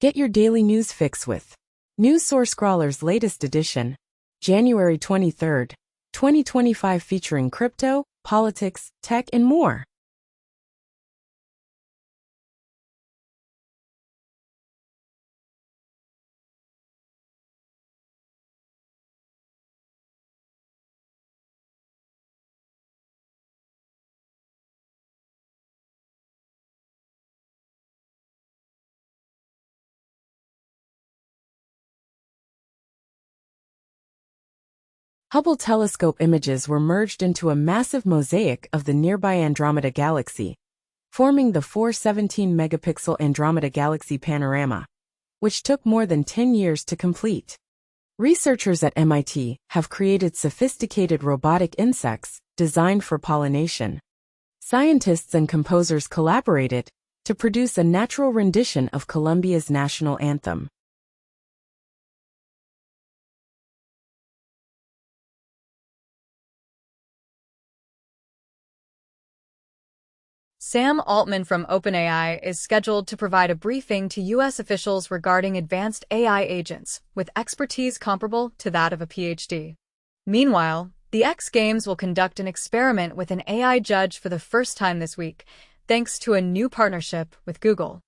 Get your daily news fix with News Source Scrawler's latest edition, January 23, 2025, featuring crypto, politics, tech, and more. Hubble telescope images were merged into a massive mosaic of the nearby Andromeda Galaxy, forming the 417-megapixel Andromeda Galaxy panorama, which took more than 10 years to complete. Researchers at MIT have created sophisticated robotic insects designed for pollination. Scientists and composers collaborated to produce a natural rendition of Colombia's national anthem. Sam Altman from OpenAI is scheduled to provide a briefing to U.S. officials regarding advanced AI agents, with expertise comparable to that of a PhD. Meanwhile, the X Games will conduct an experiment with an AI judge for the first time this week, thanks to a new partnership with Google.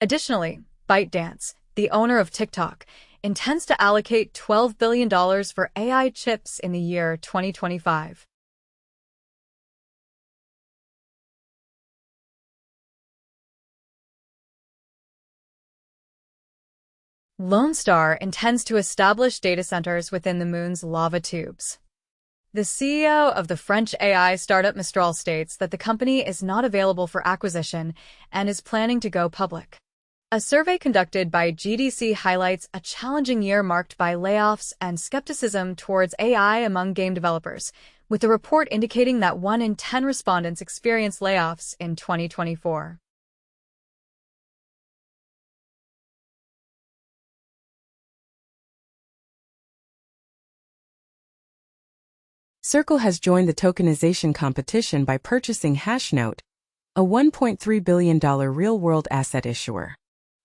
Additionally, ByteDance, the owner of TikTok, intends to allocate $12 billion for AI chips in the year 2025. Lone Star intends to establish data centers within the moon's lava tubes. The CEO of the French AI startup Mistral states that the company is not available for acquisition and is planning to go public. A survey conducted by GDC highlights a challenging year marked by layoffs and skepticism towards AI among game developers, with the report indicating that 1 in 10 respondents experienced layoffs in 2024. Circle has joined the tokenization competition by purchasing Hashnote, a $1.3 billion real-world asset issuer.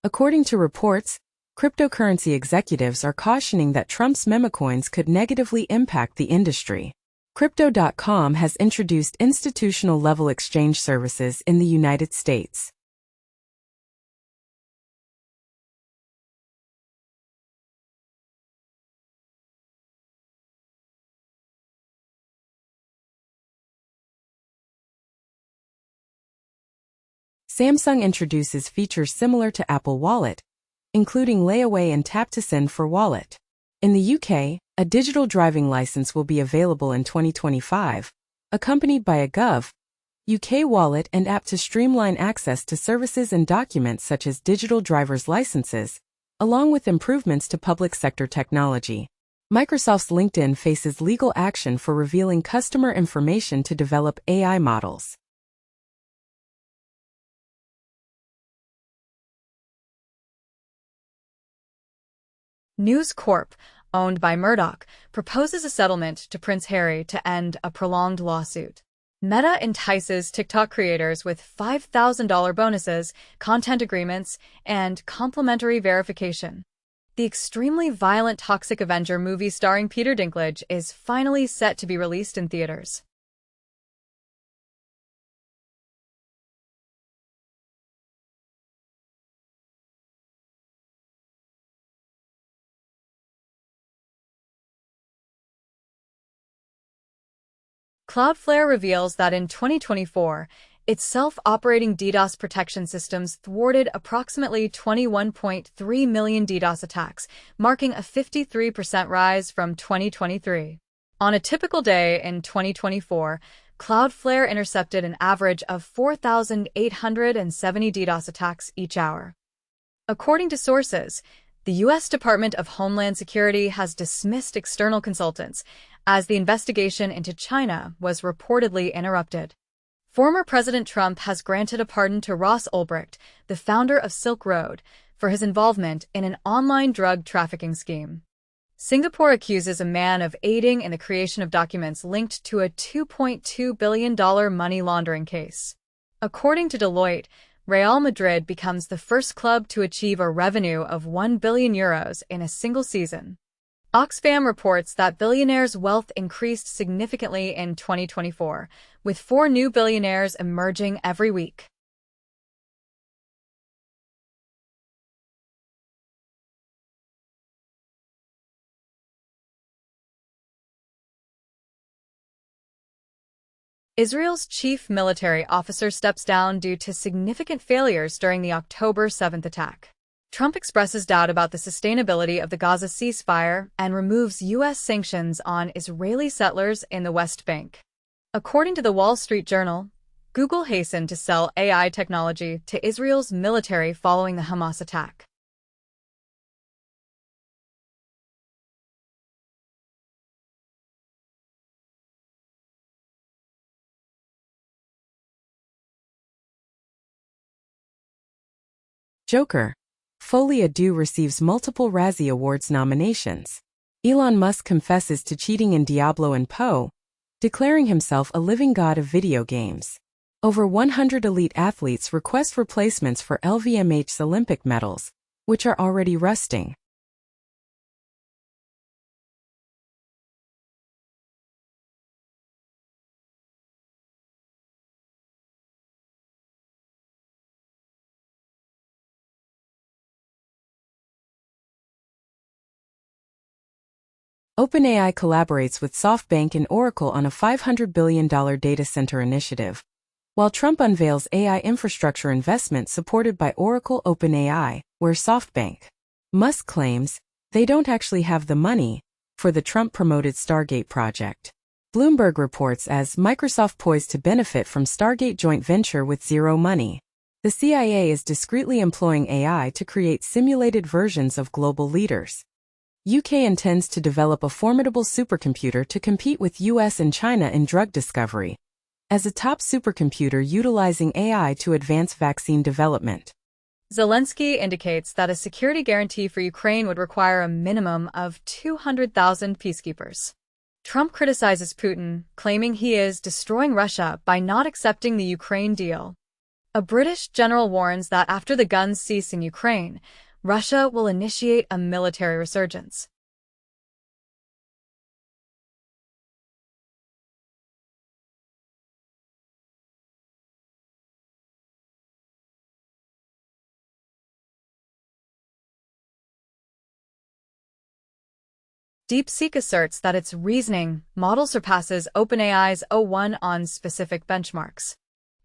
According to reports, cryptocurrency executives are cautioning that Trump's memecoins could negatively impact the industry. Crypto.com has introduced institutional-level exchange services in the United States. Samsung introduces features similar to Apple Wallet, including layaway and tap-to-send for Wallet. In the UK, a digital driving license will be available in 2025, accompanied by a UK wallet and app to streamline access to services and documents such as digital driver's licenses, along with improvements to public sector technology. Microsoft's LinkedIn faces legal action for revealing customer information to develop AI models. News Corp, owned by Murdoch, proposes a settlement to Prince Harry to end a prolonged lawsuit. Meta entices TikTok creators with $5,000 bonuses, content agreements, and complimentary verification. The extremely violent Toxic Avenger movie starring Peter Dinklage is finally set to be released in theaters. Cloudflare reveals that in 2024, its self-operating DDoS protection systems thwarted approximately 21.3 million DDoS attacks, marking a 53% rise from 2023. On a typical day in 2024, Cloudflare intercepted an average of 4,870 DDoS attacks each hour. According to sources, the U.S. Department of Homeland Security has dismissed external consultants as the investigation into China was reportedly interrupted. Former President Trump has granted a pardon to Ross Ulbricht, the founder of Silk Road, for his involvement in an online drug trafficking scheme. Singapore accuses a man of aiding in the creation of documents linked to a $2.2 billion money laundering case. According to Deloitte, Real Madrid becomes the first club to achieve a revenue of €1 billion in a single season. Oxfam reports that billionaires' wealth increased significantly in 2024, with 4 new billionaires emerging every week. Israel's chief military officer steps down due to significant failures during the October 7th attack. Trump expresses doubt about the sustainability of the Gaza ceasefire and removes U.S. sanctions on Israeli settlers in the West Bank. According to the Wall Street Journal, Google hastened to sell AI technology to Israel's military following the Hamas attack. Joker. Folie à Deux receives multiple Razzie Awards nominations. Elon Musk confesses to cheating in Diablo and Poe, declaring himself a living god of video games. Over 100 elite athletes request replacements for LVMH's Olympic medals, which are already rusting. OpenAI collaborates with SoftBank and Oracle on a $500 billion data center initiative, while Trump unveils AI infrastructure investment supported by Oracle OpenAI, where SoftBank. Musk claims they don't actually have the money for the Trump-promoted Stargate project. Bloomberg reports as Microsoft poised to benefit from Stargate joint venture with zero money. The CIA is discreetly employing AI to create simulated versions of global leaders. UK intends to develop a formidable supercomputer to compete with US and China in drug discovery, as a top supercomputer utilizing AI to advance vaccine development. Zelensky indicates that a security guarantee for Ukraine would require a minimum of 200,000 peacekeepers. Trump criticizes Putin, claiming he is destroying Russia by not accepting the Ukraine deal. A British general warns that after the guns cease in Ukraine, Russia will initiate a military resurgence. DeepSeek asserts that its reasoning model surpasses OpenAI's O1 on specific benchmarks.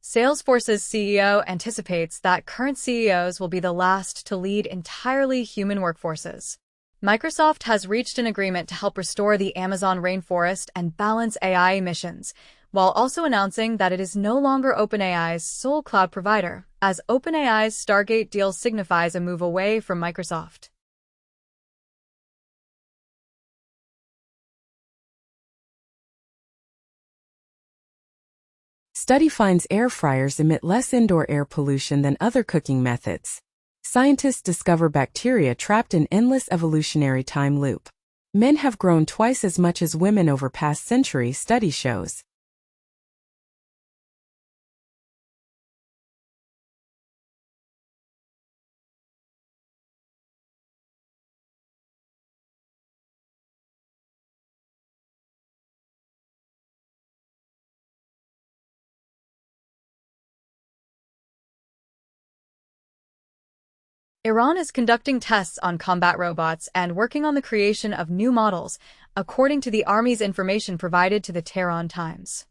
Salesforce's CEO anticipates that current CEOs will be the last to lead entirely human workforces. Microsoft has reached an agreement to help restore the Amazon rainforest and balance AI emissions, while also announcing that it is no longer OpenAI's sole cloud provider, as OpenAI's Stargate deal signifies a move away from Microsoft. Study finds air fryers emit less indoor air pollution than other cooking methods. Scientists discover bacteria trapped in endless evolutionary time loop. Men have grown twice as much as women over past century, study shows. Iran is conducting tests on combat robots and working on the creation of new models, according to the Army's information provided to the Tehran Times.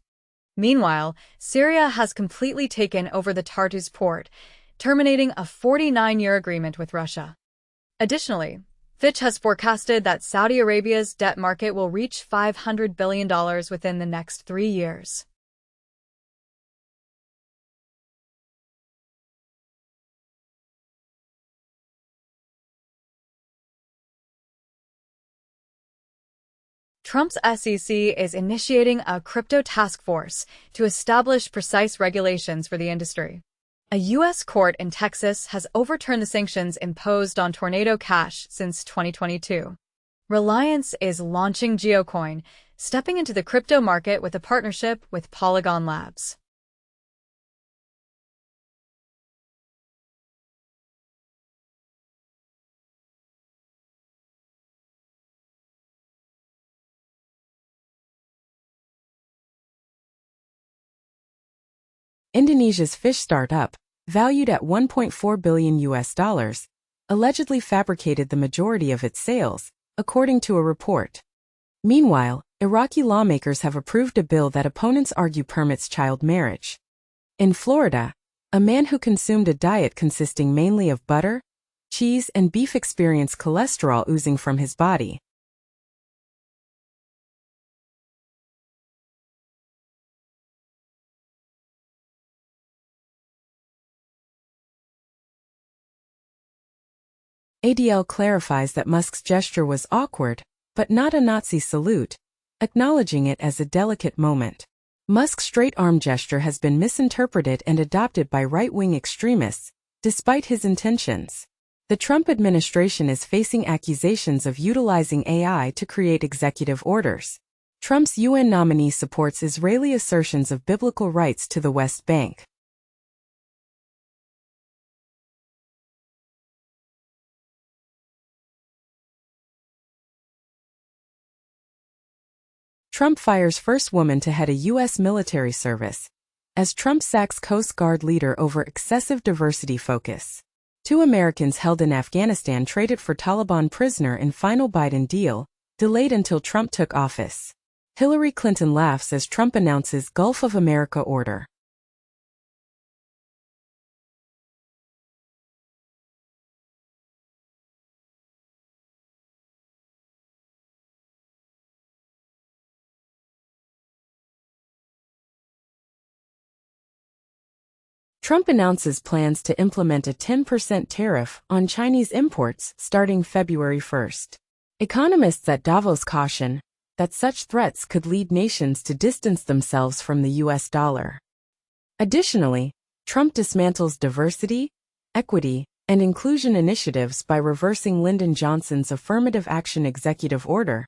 Meanwhile, Syria has completely taken over the Tartus port, terminating a 49-year agreement with Russia. Additionally, Fitch has forecasted that Saudi Arabia's debt market will reach $500 billion within the next 3 years. Trump's SEC is initiating a crypto task force to establish precise regulations for the industry. A U.S. court in Texas has overturned the sanctions imposed on Tornado Cash since 2022. Reliance is launching GeoCoin, stepping into the crypto market with a partnership with Polygon Labs. Indonesia's fish startup, valued at $1.4 billion, allegedly fabricated the majority of its sales, according to a report. Meanwhile, Iraqi lawmakers have approved a bill that opponents argue permits child marriage. In Florida, a man who consumed a diet consisting mainly of butter, cheese, and beef experienced cholesterol oozing from his body. ADL clarifies that Musk's gesture was awkward, but not a Nazi salute, acknowledging it as a delicate moment. Musk's straight-arm gesture has been misinterpreted and adopted by right-wing extremists, despite his intentions. The Trump administration is facing accusations of utilizing AI to create executive orders. Trump's UN nominee supports Israeli assertions of biblical rights to the West Bank. Trump fires first woman to head a U.S. military service, as Trump sacks Coast Guard leader over excessive diversity focus. 2 Americans held in Afghanistan traded for Taliban prisoner in final Biden deal, delayed until Trump took office. Hillary Clinton laughs as Trump announces Gulf of America order. Trump announces plans to implement a 10% tariff on Chinese imports starting February 1st. Economists at Davos caution that such threats could lead nations to distance themselves from the U.S. dollar. Additionally, Trump dismantles diversity, equity, and inclusion initiatives by reversing Lyndon Johnson's affirmative action executive order,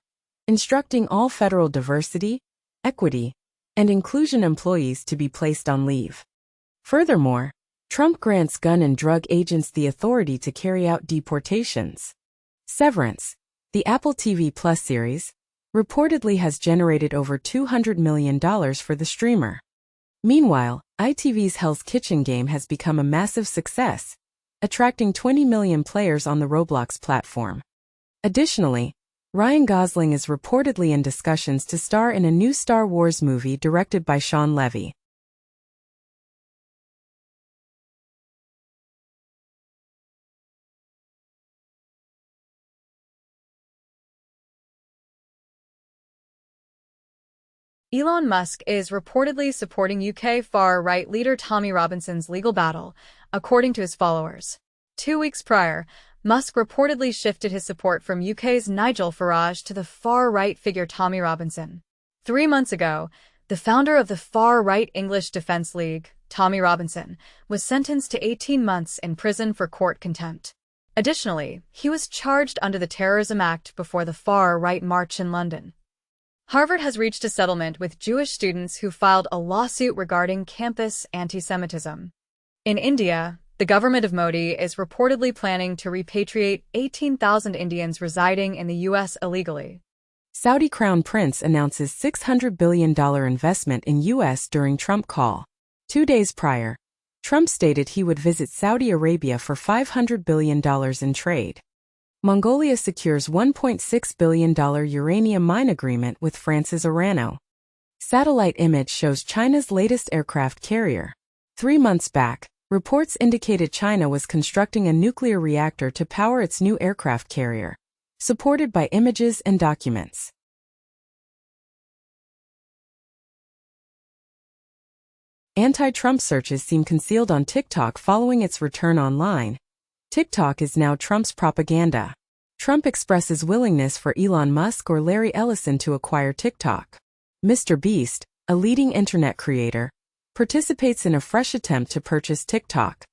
instructing all federal diversity, equity, and inclusion employees to be placed on leave. Furthermore, Trump grants gun and drug agents the authority to carry out deportations. Severance, the Apple TV Plus series, reportedly has generated over $200 million for the streamer. Meanwhile, ITV's Hell's Kitchen game has become a massive success, attracting 20 million players on the Roblox platform. Additionally, Ryan Gosling is reportedly in discussions to star in a new Star Wars movie directed by Sean Levy. Elon Musk is reportedly supporting UK far-right leader Tommy Robinson's legal battle, according to his followers. 2 weeks prior, Musk reportedly shifted his support from UK's Nigel Farage to the far-right figure Tommy Robinson. 3 months ago, the founder of the far-right English Defence League, Tommy Robinson, was sentenced to 18 months in prison for court contempt. Additionally, he was charged under the Terrorism Act before the far-right march in London. Harvard has reached a settlement with Jewish students who filed a lawsuit regarding campus anti-Semitism. In India, the government of Modi is reportedly planning to repatriate 18,000 Indians residing in the U.S. illegally. Saudi Crown Prince announces $600 billion investment in U.S. during Trump call. 2 days prior, Trump stated he would visit Saudi Arabia for $500 billion in trade. Mongolia secures $1.6 billion uranium mine agreement with France's Orano. Satellite image shows China's latest aircraft carrier. 3 months back, reports indicated China was constructing a nuclear reactor to power its new aircraft carrier, supported by images and documents. Anti-Trump searches seem concealed on TikTok following its return online. TikTok is now Trump's propaganda. Trump expresses willingness for Elon Musk or Larry Ellison to acquire TikTok. Mr. Beast, a leading internet creator, participates in a fresh attempt to purchase TikTok.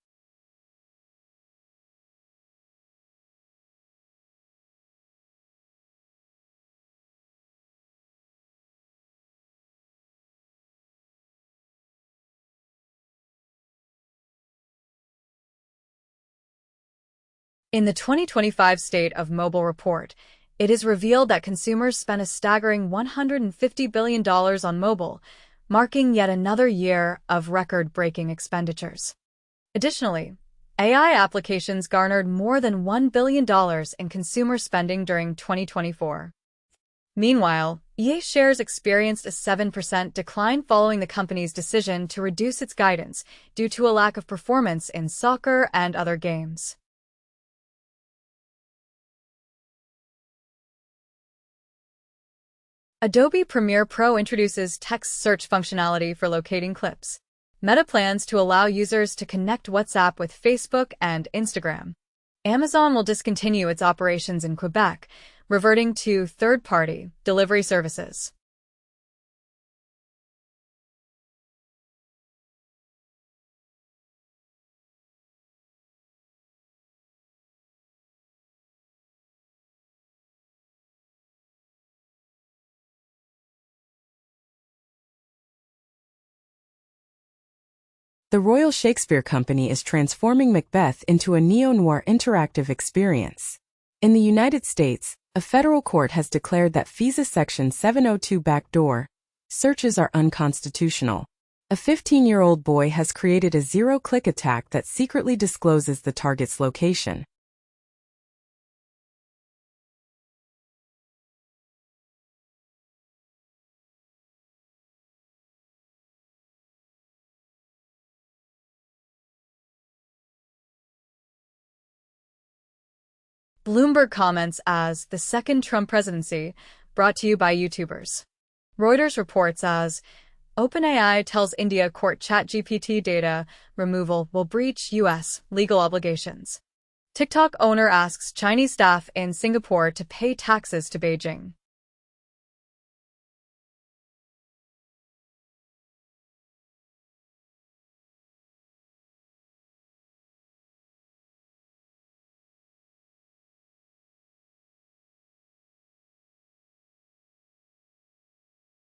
In the 2025 State of Mobile Report, it is revealed that consumers spent a staggering $150 billion on mobile, marking yet another year of record-breaking expenditures. Additionally, AI applications garnered more than $1 billion in consumer spending during 2024. Meanwhile, EA shares experienced a 7% decline following the company's decision to reduce its guidance due to a lack of performance in soccer and other games. Adobe Premiere Pro introduces text search functionality for locating clips. Meta plans to allow users to connect WhatsApp with Facebook and Instagram. Amazon will discontinue its operations in Quebec, reverting to third-party delivery services. The Royal Shakespeare Company is transforming Macbeth into a neo-noir interactive experience. In the United States, a federal court has declared that FISA Section 702 backdoor searches are unconstitutional. A 15-year-old boy has created a zero-click attack that secretly discloses the target's location. Bloomberg comments as the second Trump presidency, brought to you by YouTubers. Reuters reports as OpenAI tells India court ChatGPT data removal will breach U.S. legal obligations. TikTok owner asks Chinese staff in Singapore to pay taxes to Beijing.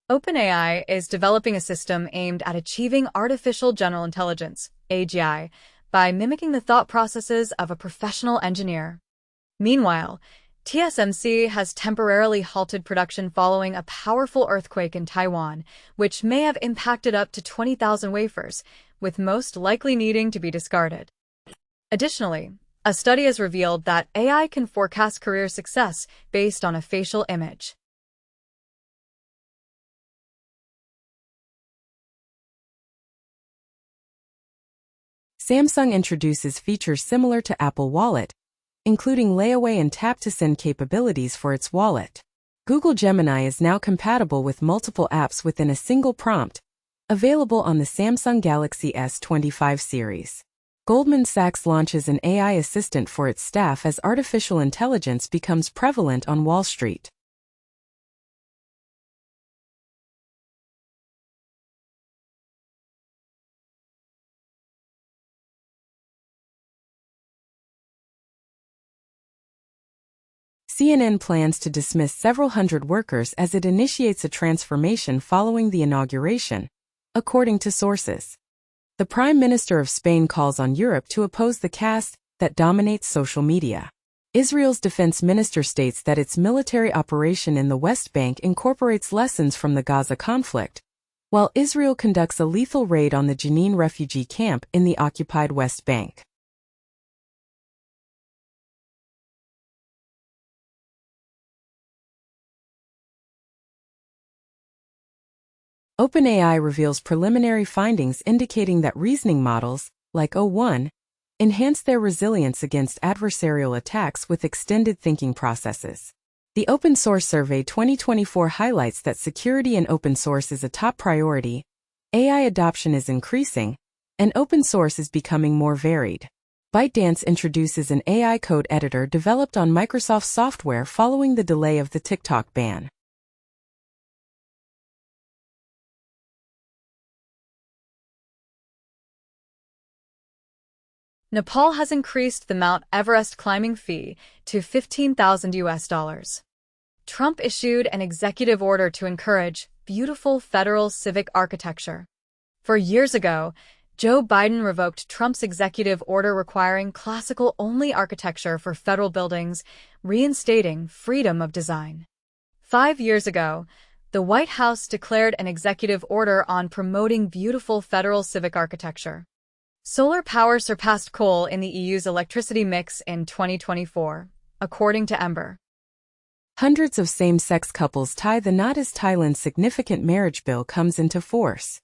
OpenAI is developing a system aimed at achieving artificial general intelligence, AGI, by mimicking the thought processes of a professional engineer. Meanwhile, TSMC has temporarily halted production following a powerful earthquake in Taiwan, which may have impacted up to 20,000 wafers, with most likely needing to be discarded. Additionally, a study has revealed that AI can forecast career success based on a facial image. Samsung introduces features similar to Apple Wallet, including layaway and tap-to-send capabilities for its wallet. Google Gemini is now compatible with multiple apps within a single prompt, available on the Samsung Galaxy S25 series. Goldman Sachs launches an AI assistant for its staff as artificial intelligence becomes prevalent on Wall Street. CNN plans to dismiss several hundred workers as it initiates a transformation following the inauguration, according to sources. The Prime Minister of Spain calls on Europe to oppose the caste that dominates social media. Israel's defense minister states that its military operation in the West Bank incorporates lessons from the Gaza conflict, while Israel conducts a lethal raid on the Jenin refugee camp in the occupied West Bank. OpenAI reveals preliminary findings indicating that reasoning models, like O1, enhance their resilience against adversarial attacks with extended thinking processes. The Open Source Survey 2024 highlights that security in open source is a top priority, AI adoption is increasing, and open source is becoming more varied. ByteDance introduces an AI code editor developed on Microsoft software following the delay of the TikTok ban. Nepal has increased the Mount Everest climbing fee to $15,000. Trump issued an executive order to encourage beautiful federal civic architecture. 4 years ago, Joe Biden revoked Trump's executive order requiring classical-only architecture for federal buildings, reinstating freedom of design. 5 years ago, The White House declared an executive order on promoting beautiful federal civic architecture. Solar power surpassed coal in the EU's electricity mix in 2024, according to Ember. Hundreds of same-sex couples tie the knot as Thailand's significant marriage bill comes into force.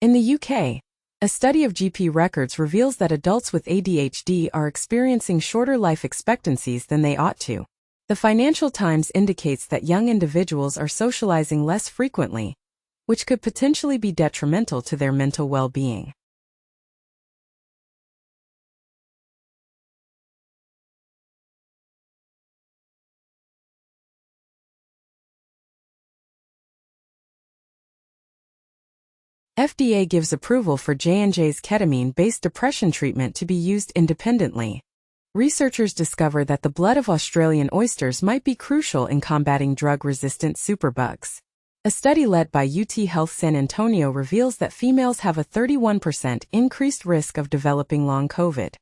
In the UK, a study of GP records reveals that adults with ADHD are experiencing shorter life expectancies than they ought to. The Financial Times indicates that young individuals are socializing less frequently, which could potentially be detrimental to their mental well-being. FDA gives approval for J&J's ketamine-based depression treatment to be used independently. Researchers discover that the blood of Australian oysters might be crucial in combating drug-resistant superbugs. A study led by UT Health San Antonio reveals that females have a 31% increased risk of developing long COVID.